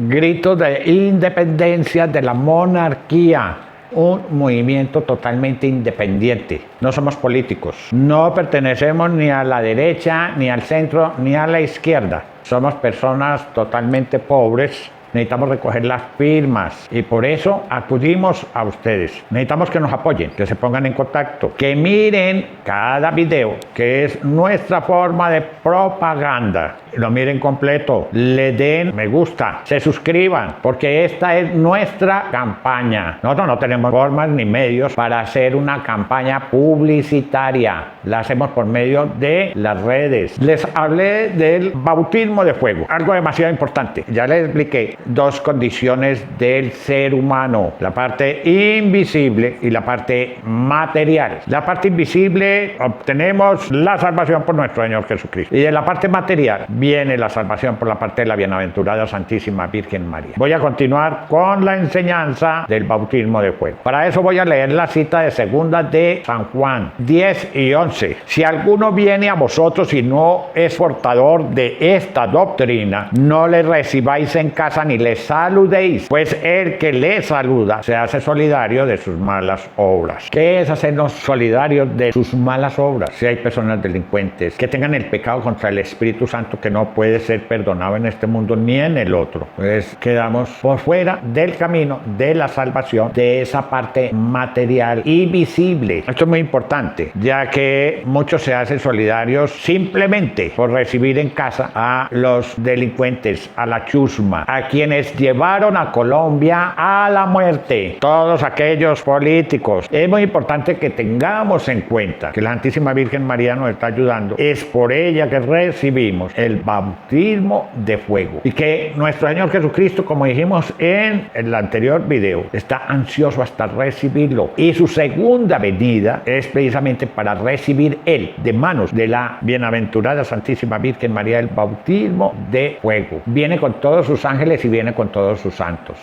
gritos de independencia de la monarquía. Un movimiento totalmente independiente. No somos políticos. No pertenecemos ni a la derecha, ni al centro, ni a la izquierda. Somos personas totalmente pobres. Necesitamos recoger las firmas y por eso acudimos a ustedes. Necesitamos que nos apoyen, que se pongan en contacto, que miren cada video, que es nuestra forma de propaganda. Lo miren completo, le den me gusta, se suscriban, porque esta es nuestra campaña. Nosotros no tenemos formas ni medios para hacer una campaña publicitaria. La hacemos por medio de las redes. Les hablé del bautismo de fuego, algo demasiado importante. Ya les expliqué dos condiciones del ser humano, la parte invisible y la parte material. La parte invisible obtenemos la salvación por nuestro Señor Jesucristo, y de la parte material viene la salvación por la parte de la bienaventurada Santísima Virgen María. Voy a continuar con la enseñanza del bautismo de fuego. Para eso voy a leer la cita de segunda de San Juan 10 y 11. Si alguno viene a vosotros y no es portador de esta doctrina, no le recibáis en casa ni le saludéis, pues el que le saluda se hace solidario de sus malas obras. ¿Qué es hacernos solidarios de sus malas obras? Si hay personas delincuentes que tengan el pecado contra el Espíritu Santo que no puede ser perdonado en este mundo ni en el otro, pues quedamos por fuera del camino de la salvación, de esa parte material y visible. Esto es muy importante, ya que muchos se hacen solidarios simplemente por recibir en casa a los delincuentes, a la chusma, a quienes llevaron a Colombia a la muerte, todos aquellos políticos. Es muy importante que tengamos en cuenta que la Santísima Virgen María nos está ayudando. Es por ella que recibimos el bautismo de fuego, y que nuestro Señor Jesucristo, como dijimos en el anterior video, está ansioso hasta recibirlo, y su segunda venida es precisamente para recibir él de manos de la bienaventurada Santísima Virgen María el bautismo de fuego. Viene con todos sus ángeles y viene con todos sus santos,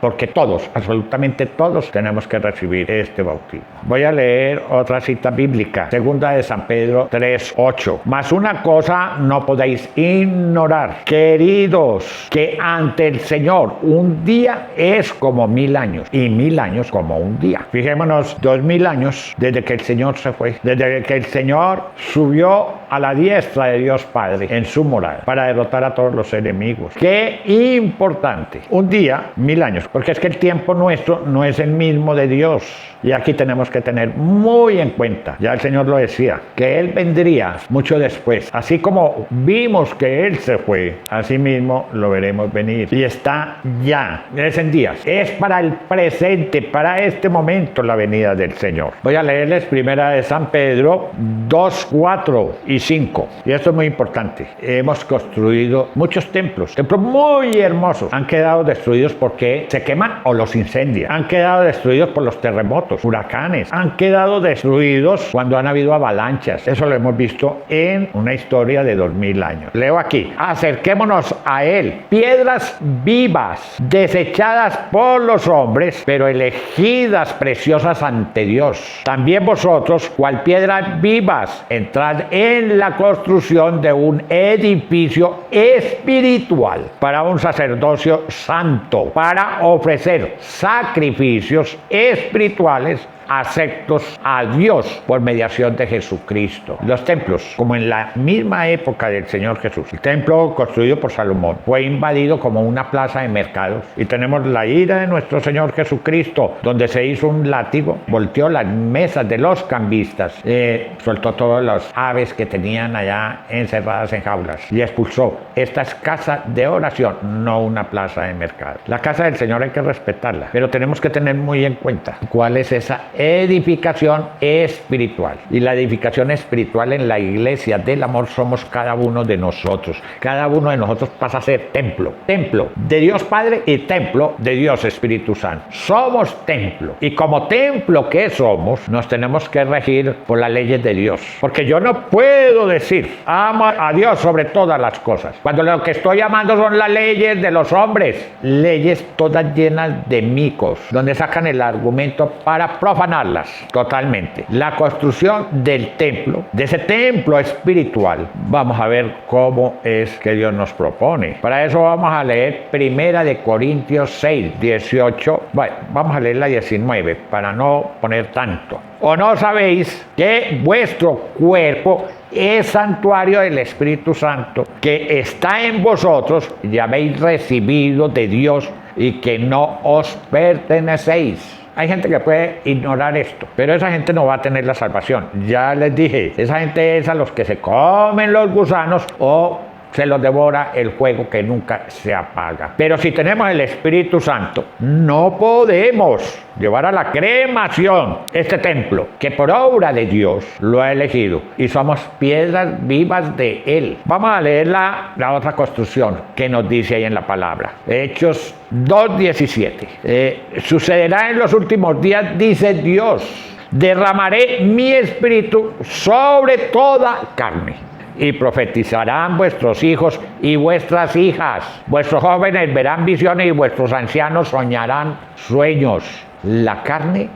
porque todos, absolutamente todos, tenemos que recibir este bautismo. Voy a leer otra cita bíblica, segunda de San Pedro 3:8. Mas una cosa no podéis ignorar, queridos, que ante el Señor un día es como 1000 años, y 1000 años como un día. Fijémonos, 2000 años desde que el Señor se fue, desde que el Señor subió a la diestra de Dios Padre en su morada para derrotar a todos los enemigos. Qué importante. Un día, 1000 años. Porque es que el tiempo nuestro no es el mismo de Dios. Y aquí tenemos que tener muy en cuenta, ya el Señor lo decía, que Él vendría mucho después. Así como vimos que Él se fue, así mismo lo veremos venir. Y está ya, es en días. Es para el presente, para este momento la venida del Señor. Voy a leerles primera de San Pedro 2, 4 y 5. Y esto es muy importante. Hemos construido muchos templos muy hermosos. Han quedado destruidos porque se queman o los incendian. Han quedado destruidos por los terremotos, huracanes. Han quedado destruidos cuando han habido avalanchas. Eso lo hemos visto en una historia de 2000 años. Leo aquí: acerquémonos a él, piedras vivas, desechadas por los hombres, pero elegidas preciosas ante Dios. También vosotros, cual piedras vivas, entrad en la construcción de un edificio espiritual para un sacerdocio santo, para ofrecer sacrificios espirituales aceptos a Dios por mediación de Jesucristo. Los templos, como en la misma época del Señor Jesús, el templo construido por Salomón fue invadido como una plaza de mercados, y tenemos la ira de nuestro Señor Jesucristo, donde se hizo un látigo, volteó las mesas de los cambistas, soltó todas las aves que tenían allá encerradas en jaulas y expulsó. Esta es casa de oración, no una plaza de mercado. La casa del Señor hay que respetarla, pero tenemos que tener muy en cuenta cuál es esa edificación espiritual. Y la edificación espiritual en la iglesia del amor somos cada uno de nosotros. Cada uno de nosotros pasa a ser templo. Templo de Dios Padre y templo de Dios Espíritu Santo. Somos templo. Y como templo que somos, nos tenemos que regir por las leyes de Dios. Porque yo no puedo puedo decir, amo a Dios sobre todas las cosas, cuando lo que estoy amando son las leyes de los hombres, leyes todas llenas de micos, donde sacan el argumento para profanarlas totalmente? La construcción del templo, de ese templo espiritual, vamos a ver cómo es que Dios nos propone. Para eso vamos a leer 1 Corintios 6, 18, bueno, vamos a leer la 19 para no poner tanto. ¿O no sabéis que vuestro cuerpo es santuario del Espíritu Santo, que está en vosotros y habéis recibido de Dios y que no os pertenecéis? Hay gente que puede ignorar esto, pero esa gente no va a tener la salvación. Ya les dije, esa gente es a los que se comen los gusanos o se los devora el fuego que nunca se apaga. Pero si tenemos el Espíritu Santo, no podemos llevar a la cremación este templo que por obra de Dios lo ha elegido y somos piedras vivas de Él. Vamos a leer la otra construcción que nos dice ahí en la palabra. Hechos 2:17. Sucederá en los últimos días, dice Dios, derramaré mi espíritu sobre toda carne. Y profetizarán vuestros hijos y vuestras hijas. Vuestros jóvenes verán visiones y vuestros ancianos soñarán sueños. La carne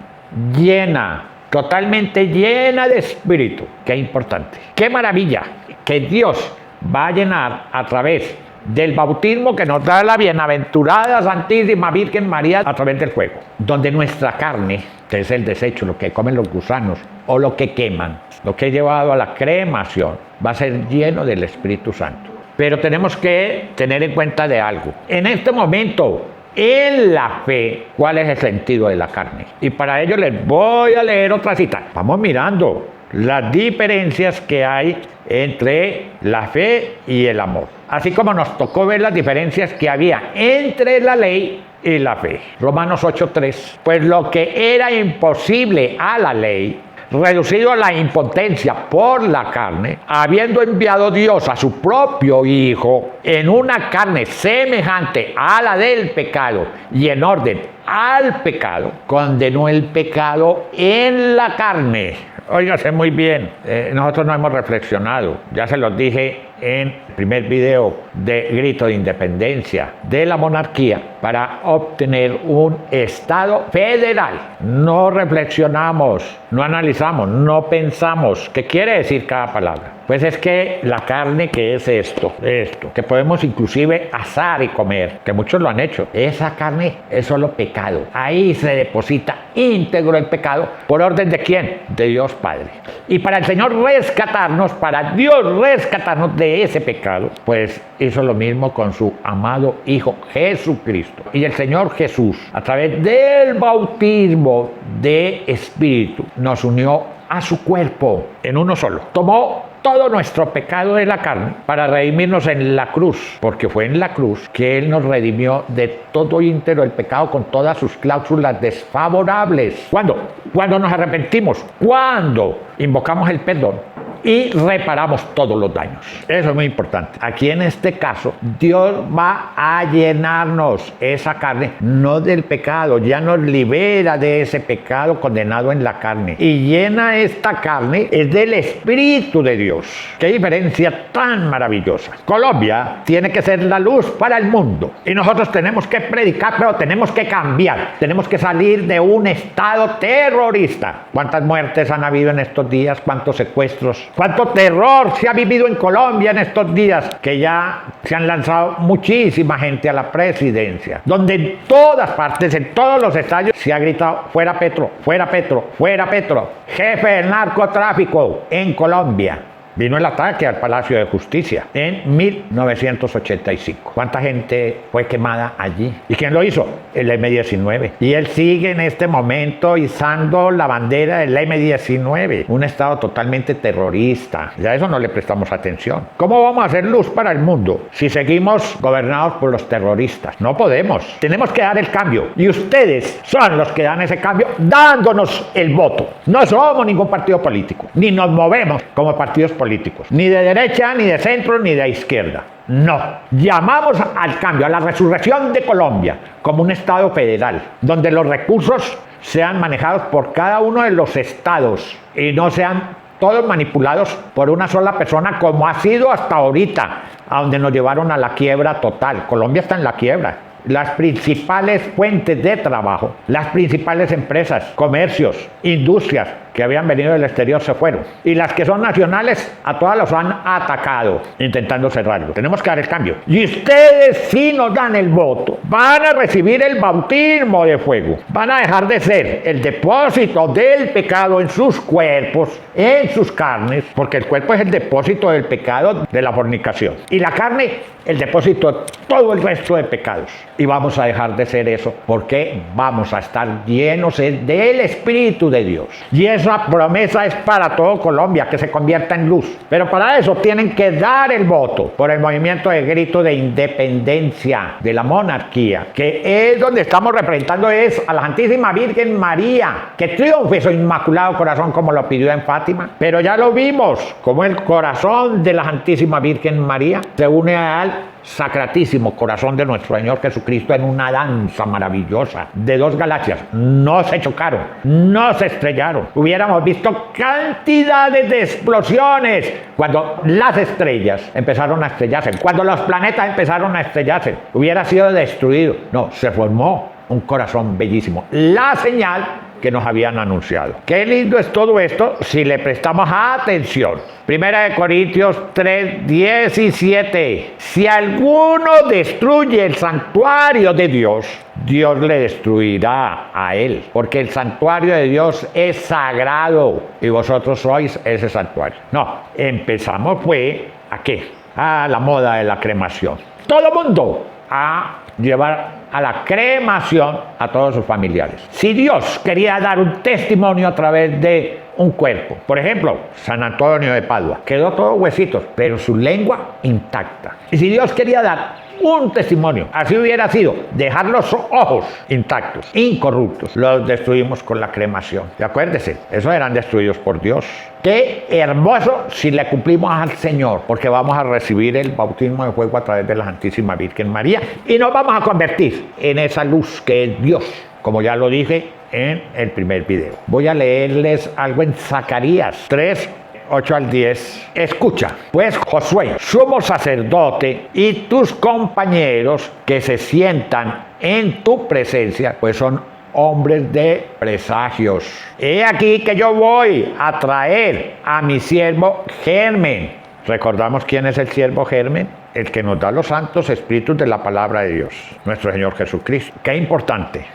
llena, totalmente llena de espíritu. Qué importante. Qué maravilla que Dios va a llenar a través del bautismo que nos da la bienaventurada Santísima Virgen María a través del fuego, donde nuestra carne, que es el desecho, lo que comen los gusanos o lo que queman, lo que he llevado a la cremación, va a ser lleno del Espíritu Santo. Pero tenemos que tener en cuenta de algo. En este momento, en la fe, ¿cuál es el sentido de la carne? Y para ello les voy a leer otra cita. Vamos mirando las diferencias que hay entre la fe y el amor. Así como nos tocó ver las diferencias que había entre la ley y la fe. Romanos 8:3. Pues lo que era imposible a la ley, reducido a la impotencia por la carne, habiendo enviado Dios a su propio Hijo en una carne semejante a la del pecado y en orden al pecado, condenó el pecado en la carne. Óigase muy bien, nosotros no hemos reflexionado, ya se los dije en el primer video de Grito de Independencia de la monarquía, para obtener un Estado federal. No reflexionamos, no analizamos, no pensamos. ¿Qué quiere decir cada palabra? Pues es que la carne, que es esto, que podemos inclusive asar y comer, que muchos lo han hecho, esa carne es solo pecado. Ahí se deposita íntegro el pecado. ¿Por orden de quién? De Dios Padre. Y para el Señor rescatarnos, para Dios rescatarnos de ese pecado, pues hizo lo mismo con su amado Hijo Jesucristo. Y el Señor Jesús, a través del bautismo de Espíritu, nos unió a su cuerpo en uno solo. Tomó todo nuestro pecado de la carne para redimirnos en la cruz, porque fue en la cruz que Él nos redimió de todo íntegro el pecado con todas sus cláusulas desfavorables. ¿Cuándo? Cuando nos arrepentimos, cuando invocamos el perdón y reparamos todos los daños. Eso es muy importante. Aquí en este caso, Dios va a llenarnos esa carne, no del pecado, ya nos libera de ese pecado condenado en la carne. Y llena esta carne es del Espíritu de Dios. Qué diferencia tan maravillosa. Colombia tiene que ser la luz para el mundo. Y nosotros tenemos que predicar, pero tenemos que cambiar. Tenemos que salir de un estado terrorista. ¿Cuántas muertes han habido en estos días? ¿Cuántos secuestros? ¿Cuánto terror se ha vivido en Colombia en estos días? Que ya se han lanzado muchísima gente a la presidencia, donde en todas partes, en todos los estadios, se ha gritado: fuera Petro, fuera Petro, fuera Petro, jefe del narcotráfico en Colombia. Vino el ataque al Palacio de Justicia en 1985. ¿Cuánta gente fue quemada allí? ¿Y quién lo hizo? El M-19. Y él sigue en este momento izando la bandera del M-19. Un estado totalmente terrorista. Ya a eso no le prestamos atención. ¿Cómo vamos a hacer luz para el mundo si seguimos gobernados por los terroristas? No podemos. Tenemos que dar el cambio. Y ustedes son los que dan ese cambio dándonos el voto. No somos ningún partido político. Ni nos movemos como partidos políticos. Ni de derecha, ni de centro, ni de izquierda. No. Llamamos al cambio, a la resurrección de Colombia como un estado federal, donde los recursos sean manejados por cada uno de los estados y no sean todos manipulados por una sola persona, como ha sido hasta ahorita, a donde nos llevaron a la quiebra total. Colombia está en la quiebra. Las principales fuentes de trabajo, las principales empresas, comercios, industrias que habían venido del exterior se fueron. Y las que son nacionales, a todas las han atacado, intentando cerrarlo. Tenemos que dar el cambio. Y ustedes, si nos dan el voto, van a recibir el bautismo de fuego. Van a dejar de ser el depósito del pecado en sus cuerpos, en sus carnes, porque el cuerpo es el depósito del pecado de la fornicación. Y la carne, el depósito de todo el resto de pecados. Y vamos a dejar de ser eso, porque vamos a estar llenos del Espíritu de Dios. Y esa promesa es para todo Colombia, que se convierta en luz. Pero para eso tienen que dar el voto por el movimiento de grito de independencia de la monarquía, que es donde estamos representando es a la Santísima Virgen María, que triunfe su Inmaculado Corazón como lo pidió en Fátima. Pero ya lo vimos, como el corazón de la Santísima Virgen María se une al Sacratísimo Corazón de nuestro Señor Jesucristo en una danza maravillosa de dos galaxias. No se chocaron, no se estrellaron. Hubiéramos visto cantidades de explosiones cuando las estrellas empezaron a estrellarse, cuando los planetas empezaron a estrellarse. Hubiera sido destruido. No, se formó un corazón bellísimo. La señal que nos habían anunciado. Qué lindo es todo esto si le prestamos atención. Primera de Corintios 3:17. Si alguno destruye el santuario de Dios, Dios le destruirá a él, porque el santuario de Dios es sagrado y vosotros sois ese santuario. No, empezamos fue ¿a qué? A la moda de la cremación. Todo el mundo a llevar a la cremación a todos sus familiares. Si Dios quería dar un testimonio a través de un cuerpo, por ejemplo, San Antonio de Padua, quedó todo huesitos, pero su lengua intacta. Y si Dios quería dar un testimonio, así hubiera sido, dejar los ojos intactos, incorruptos, los destruimos con la cremación. Y acuérdese, esos eran destruidos por Dios. Qué hermoso si le cumplimos al Señor, porque vamos a recibir el bautismo de fuego a través de la Santísima Virgen María y nos vamos a convertir en esa luz que es Dios, como ya lo dije en el primer video. Voy a leerles algo en Zacarías 3:8-10. Escucha, pues Josué, sumo sacerdote, y tus compañeros que se sientan en tu presencia, pues son hombres de presagios. He aquí que yo voy a traer a mi siervo Germen. ¿Recordamos quién es el siervo Germen? El que nos da los santos espíritus de la palabra de Dios, nuestro Señor Jesucristo. Qué importante.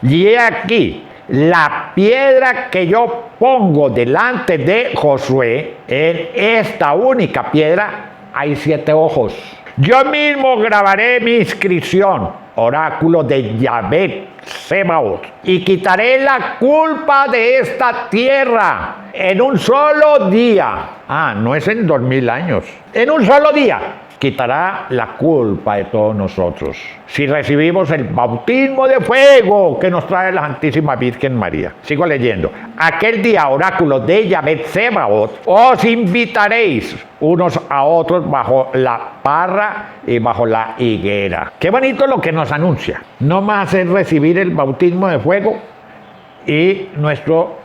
Y he aquí la piedra que yo pongo delante de Josué. En esta única piedra hay 7 ojos. Yo mismo grabaré mi inscripción, oráculo de Yahvé Sebaot, y quitaré la culpa de esta tierra en un solo día. No es en 2000 años. En un solo día quitará la culpa de todos nosotros, si recibimos el bautismo de fuego que nos trae la Santísima Virgen María. Sigo leyendo. Aquel día, oráculo de Yahvé Sebaot, os invitaréis unos a otros bajo la parra y bajo la higuera. Qué bonito lo que nos anuncia. No más es recibir el bautismo de fuego y nuestro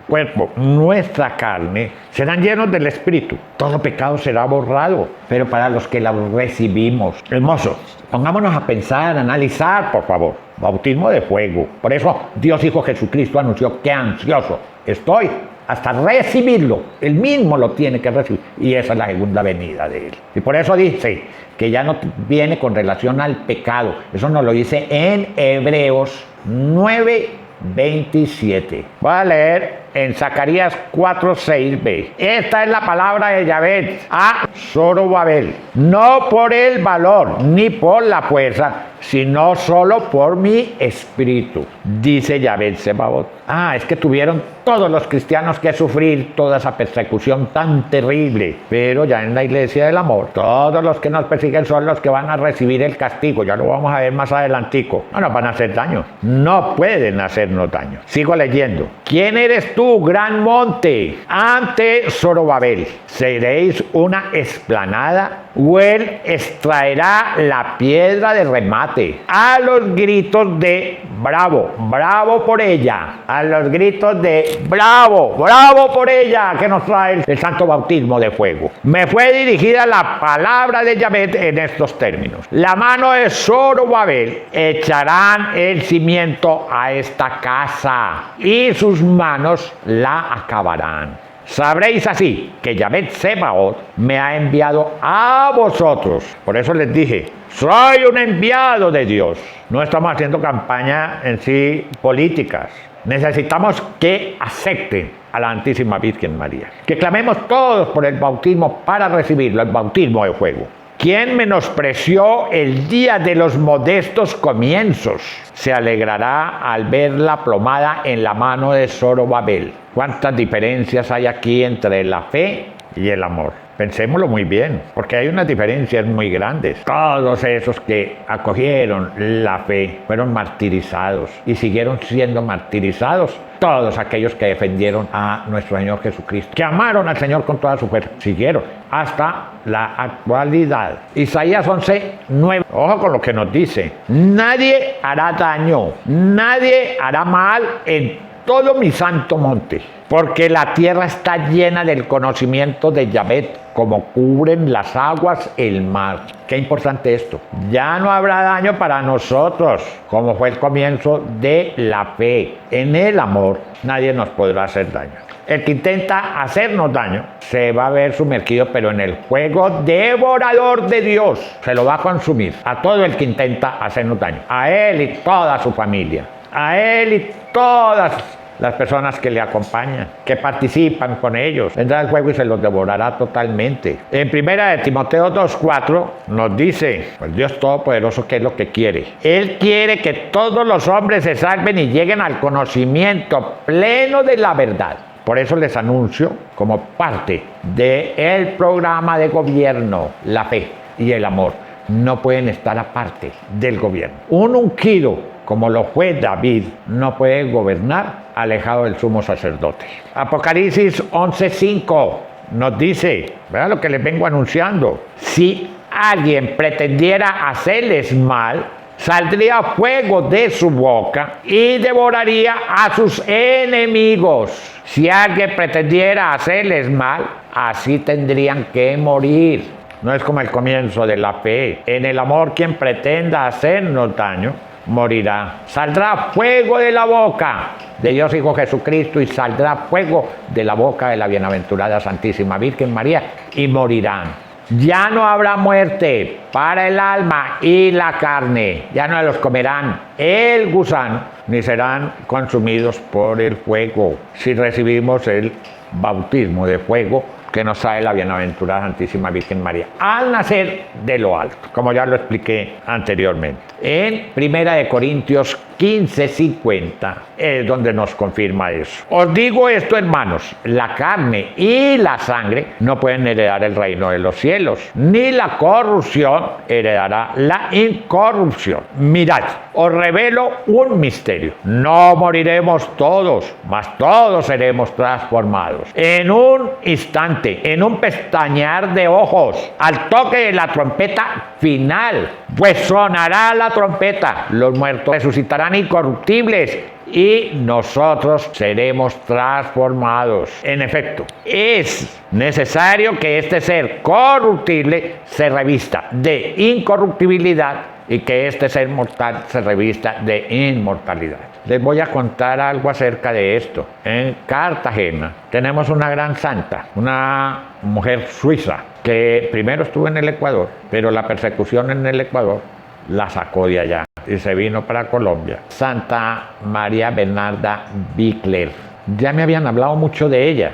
cuerpo, nuestra carne, serán llenos del Espíritu. Todo pecado será borrado, pero para los que la recibimos. Hermoso, pongámonos a pensar, a analizar, por favor. Bautismo de fuego. Por eso Dios Hijo Jesucristo anunció que ansioso estoy hasta recibirlo. Él mismo lo tiene que recibir. Y esa es la segunda venida de Él. Y por eso dice que ya no viene con relación al pecado. Eso nos lo dice en Hebreos 9:27. Voy a leer en Zacarías 4:6b. Esta es la palabra de Yahvé a Zorobabel. No por el valor ni por la fuerza, sino solo por mi espíritu, dice Yahvé Sebaot. Es que tuvieron todos los cristianos que sufrir toda esa persecución tan terrible. Pero ya en la iglesia del amor, todos los que nos persiguen son los que van a recibir el castigo. Ya lo vamos a ver más adelantico. No nos van a hacer daño. No pueden hacernos daño. Sigo leyendo. ¿Quién eres tú, gran monte? Ante Zorobabel seréis una explanada, o él extraerá la piedra de remate. A los gritos de bravo, bravo por ella, a los gritos de bravo, bravo por ella, que nos trae el santo bautismo de fuego. Me fue dirigida la palabra de Yahvé en estos términos: la mano de Zorobabel echarán el cimiento a esta casa y sus manos la acabarán. Sabréis así que Yahvé Sebaot me ha enviado a vosotros. Por eso les dije, soy un enviado de Dios. No estamos haciendo campaña en sí políticas. Necesitamos que acepten a la Santísima Virgen María. Que clamemos todos por el bautismo para recibirlo, el bautismo de fuego. Quien menospreció el día de los modestos comienzos se alegrará al verla plomada en la mano de Zorobabel. ¿Cuántas diferencias hay aquí entre la fe y el amor? Pensémoslo muy bien, porque hay unas diferencias muy grandes. Todos esos que acogieron la fe fueron martirizados y siguieron siendo martirizados. Todos aquellos que defendieron a nuestro Señor Jesucristo, que amaron al Señor con toda su fuerza, siguieron hasta la actualidad. Isaías 11:9. Ojo con lo que nos dice: nadie hará daño, nadie hará mal en todo mi santo monte, porque la tierra está llena del conocimiento de Yahvé, como cubren las aguas el mar. Qué importante esto. Ya no habrá daño para nosotros, como fue el comienzo de la fe. En el amor nadie nos podrá hacer daño. El que intenta hacernos daño se va a ver sumergido, pero en el fuego devorador de Dios. Se lo va a consumir a todo el que intenta hacernos daño. A él y toda su familia. A él y todas las personas que le acompañan, que participan con ellos. Vendrá el fuego y se los devorará totalmente. En 1 Timoteo 2:4 nos dice, pues Dios Todopoderoso, ¿qué es lo que quiere? Él quiere que todos los hombres se salven y lleguen al conocimiento pleno de la verdad. Por eso les anuncio, como parte del programa de gobierno, la fe y el amor no pueden estar aparte del gobierno. Un ungido, como lo fue David, no puede gobernar alejado del sumo sacerdote. Apocalipsis 11:5 nos dice, vean lo que les vengo anunciando: si alguien pretendiera hacerles mal, saldría fuego de su boca y devoraría a sus enemigos. Si alguien pretendiera hacerles mal, así tendrían que morir. No es como el comienzo de la fe. En el amor, quien pretenda hacernos daño, morirá. Saldrá fuego de la boca de Dios Hijo Jesucristo y saldrá fuego de la boca de la bienaventurada Santísima Virgen María y morirán. Ya no habrá muerte para el alma y la carne, ya no los comerán el gusano, ni serán consumidos por el fuego, si recibimos el bautismo de fuego que nos trae la bienaventurada Santísima Virgen María al nacer de lo alto, como ya lo expliqué anteriormente. En 1 Corintios 15:50 es donde nos confirma eso. Os digo esto, hermanos: la carne y la sangre no pueden heredar el reino de los cielos, ni la corrupción heredará la incorrupción. Mirad, os revelo un misterio: no moriremos todos, mas todos seremos transformados en un instante, en un pestañear de ojos, al toque de la trompeta final. Pues sonará la trompeta, los muertos resucitarán incorruptibles y nosotros seremos transformados. En efecto, es necesario que este ser corruptible se revista de incorruptibilidad y que este ser mortal se revista de inmortalidad. Les voy a contar algo acerca de esto. En Cartagena tenemos una gran santa, una mujer suiza, que primero estuvo en el Ecuador, pero la persecución en el Ecuador la sacó de allá y se vino para Colombia. Santa María Bernarda Bickler. Ya me habían hablado mucho de ella.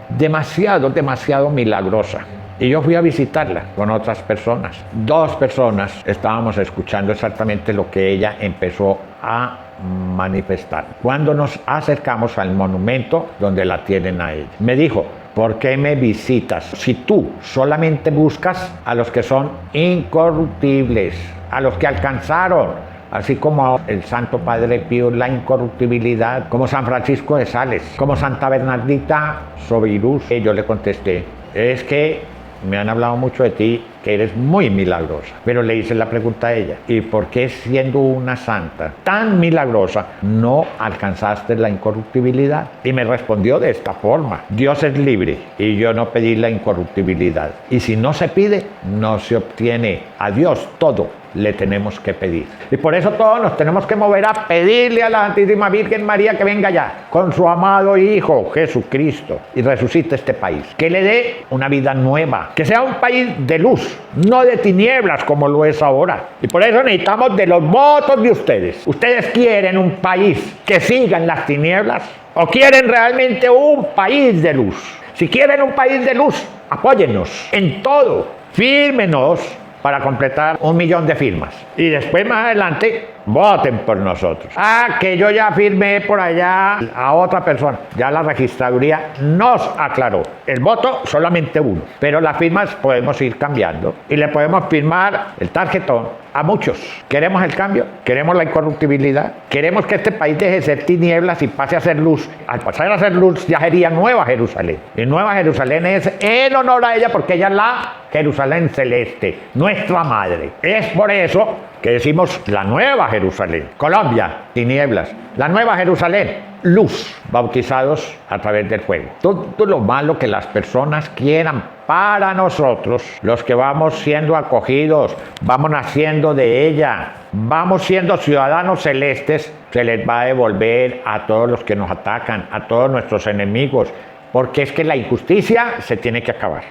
Demasiado milagrosa. Y yo fui a visitarla con otras personas. 2 personas estábamos escuchando exactamente lo que ella empezó a manifestar. Cuando nos acercamos al monumento donde la tienen a ella, me dijo: ¿por qué me visitas si tú solamente buscas a los que son incorruptibles, a los que alcanzaron, así como el Santo Padre Pío, la incorruptibilidad, como San Francisco de Sales, como Santa Bernardita Soberus? Y yo le contesté: es que me han hablado mucho de ti, que eres muy milagrosa. Pero le hice la pregunta a ella, ¿y por qué siendo una santa tan milagrosa no alcanzaste la incorruptibilidad? Y me respondió de esta forma: Dios es libre y yo no pedí la incorruptibilidad. Y si no se pide, no se obtiene. A Dios todo le tenemos que pedir. Y por eso todos nos tenemos que mover a pedirle a la Santísima Virgen María que venga ya con su amado Hijo Jesucristo y resucite este país, que le dé una vida nueva, que sea un país de luz, no de tinieblas como lo es ahora. Y por eso necesitamos de los votos de ustedes. ¿Ustedes quieren un país que siga en las tinieblas o quieren realmente un país de luz? Si quieren un país de luz, apóyennos en todo, fírmenos para completar 1 millón de firmas. Y después, más adelante, voten por nosotros. Que yo ya firmé por allá a otra persona. Ya la registraduría nos aclaró. El voto solamente uno. Pero las firmas podemos ir cambiando. Y le podemos firmar el tarjetón a muchos. ¿Queremos el cambio? ¿Queremos la incorruptibilidad? ¿Queremos que este país deje de ser tinieblas y pase a ser luz? Al pasar a ser luz ya sería Nueva Jerusalén. Y Nueva Jerusalén es en honor a ella porque ella es la Jerusalén celeste, nuestra madre. Es por eso que decimos la Nueva Jerusalén. Colombia, tinieblas. La Nueva Jerusalén, luz, bautizados a través del fuego. Todo lo malo que las personas quieran para nosotros, los que vamos siendo acogidos, vamos naciendo de ella, vamos siendo ciudadanos celestes, se les va a devolver a todos los que nos atacan, a todos nuestros enemigos, porque es que la injusticia se tiene que acabar.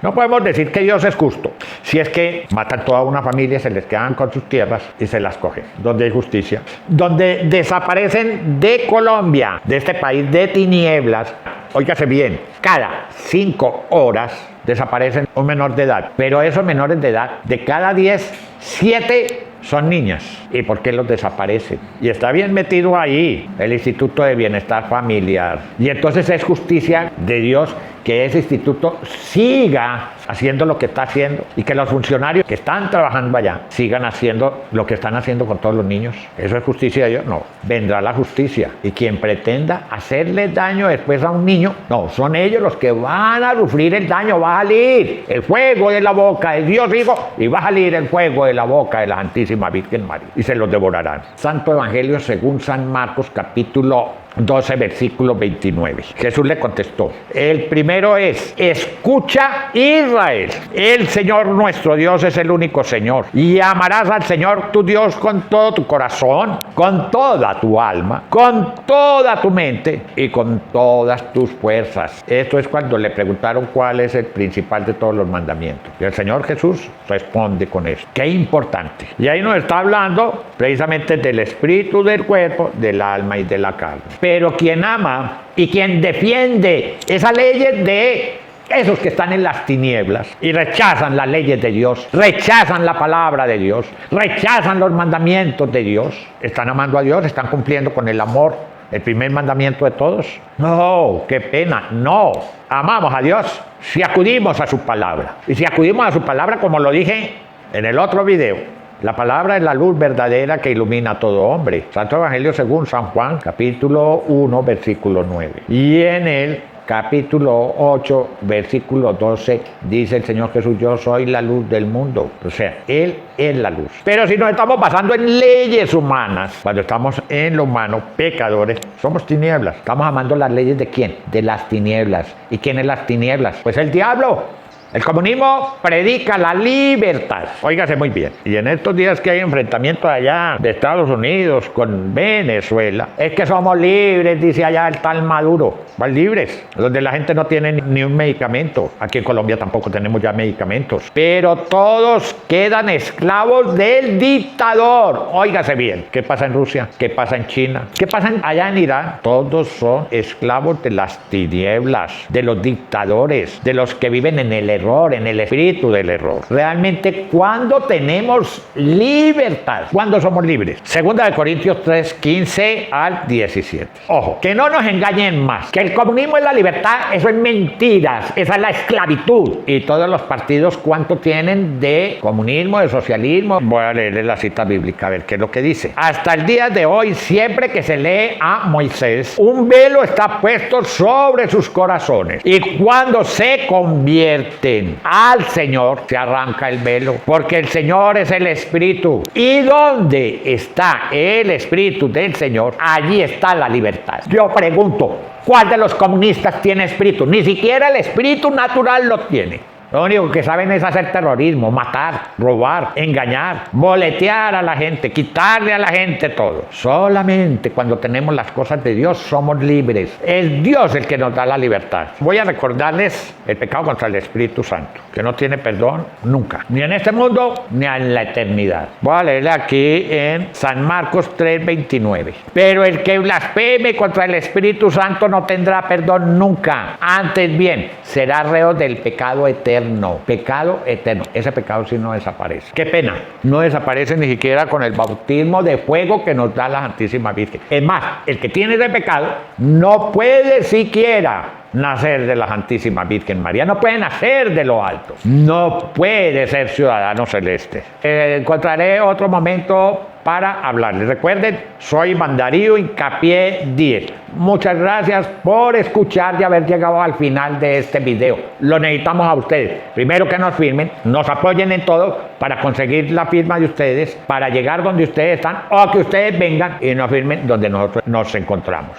No podemos decir que Dios es justo si es que matan toda una familia, se les quedan con sus tierras y se las cogen. Donde hay justicia, donde desaparecen de Colombia, de este país de tinieblas, óigase bien, cada 5 horas desaparecen un menor de edad, pero esos menores de edad, de cada 10, 7 son niñas. ¿Y por qué los desaparecen? Y está bien metido ahí el Instituto de Bienestar Familiar. Y entonces es justicia de Dios que ese instituto siga haciendo lo que está haciendo y que los funcionarios que están trabajando allá sigan haciendo lo que están haciendo con todos los niños. ¿Eso es justicia de Dios? No. Vendrá la justicia. Y quien pretenda hacerle daño después a un niño, no, son ellos los que van a sufrir el daño. Va a salir el fuego de la boca de Dios Hijo y va a salir el fuego de la boca de la Santísima Virgen María y se los devorarán. Santo Evangelio según San Marcos, capítulo 12, versículo 29. Jesús le contestó. El primero es: escucha, Israel, el Señor nuestro Dios es el único Señor, y amarás al Señor tu Dios con todo tu corazón, con toda tu alma, con toda tu mente y con todas tus fuerzas. Esto es cuando le preguntaron cuál es el principal de todos los mandamientos. Y el Señor Jesús responde con eso. Qué importante. Y ahí nos está hablando precisamente del espíritu, del cuerpo, del alma y de la carne. Pero quien ama y quien defiende esas leyes de esos que están en las tinieblas y rechazan las leyes de Dios, rechazan la palabra de Dios, rechazan los mandamientos de Dios, están amando a Dios, están cumpliendo con el amor, el primer mandamiento de todos. No, qué pena, no. Amamos a Dios si acudimos a su palabra. Y si acudimos a su palabra, como lo dije en el otro video, la palabra es la luz verdadera que ilumina a todo hombre. Santo Evangelio según San Juan, capítulo 1, versículo 9. Y en el capítulo 8, versículo 12, dice el Señor Jesús: yo soy la luz del mundo. O sea, Él es la luz. Pero si nos estamos basando en leyes humanas, cuando estamos en lo humano, pecadores, somos tinieblas. Estamos amando las leyes ¿de quién? De las tinieblas. ¿Y quién es las tinieblas? Pues el diablo. El comunismo predica la libertad. Óigase muy bien. Y en estos días que hay enfrentamientos allá de Estados Unidos con Venezuela, es que somos libres, dice allá el tal Maduro. ¿Cuál libres? Donde la gente no tiene ni un medicamento. Aquí en Colombia tampoco tenemos ya medicamentos. Pero todos quedan esclavos del dictador. Óigase bien. ¿Qué pasa en Rusia? ¿Qué pasa en China? ¿Qué pasa allá en Irán? Todos son esclavos de las tinieblas, de los dictadores, de los que viven en el error, en el espíritu del error. Realmente, ¿cuándo tenemos libertad? ¿Cuándo somos libres? Segunda de Corintios 3, 15 al 17. Ojo, que no nos engañen más. Que el comunismo es la libertad, eso es mentiras. Esa es la esclavitud. Y todos los partidos, ¿cuánto tienen de comunismo, de socialismo? Voy a leerles la cita bíblica, a ver qué es lo que dice. Hasta el día de hoy, siempre que se lee a Moisés, un velo está puesto sobre sus corazones. Y cuando se convierte conocen al Señor, se arranca el velo, porque el Señor es el Espíritu. Y donde está el Espíritu del Señor, allí está la libertad. Yo pregunto, ¿cuál de los comunistas tiene espíritu? Ni siquiera el espíritu natural lo tiene. Lo único que saben es hacer terrorismo, matar, robar, engañar, boletear a la gente, quitarle a la gente todo. Solamente cuando tenemos las cosas de Dios somos libres. Es Dios el que nos da la libertad. Voy a recordarles el pecado contra el Espíritu Santo, que no tiene perdón nunca, ni en este mundo ni en la eternidad. Voy a leerle aquí en San Marcos 3:29. Pero el que blasfeme contra el Espíritu Santo no tendrá perdón nunca. Antes bien, será reo del pecado eterno. Pecado eterno. Ese pecado sí no desaparece. Qué pena. No desaparece ni siquiera con el bautismo de fuego que nos da la Santísima Virgen. Es más, el que tiene ese pecado no puede siquiera nacer de la Santísima Virgen María. No puede nacer de lo alto. No puede ser ciudadano celeste. Encontraré otro momento para hablarles. Recuerden, soy Darío Hincapié Díez. Muchas gracias por escuchar y haber llegado al final de este video. Lo necesitamos a ustedes. Primero que nos firmen, nos apoyen en todo para conseguir la firma de ustedes, para llegar donde ustedes están o que ustedes vengan y nos firmen donde nosotros nos encontramos.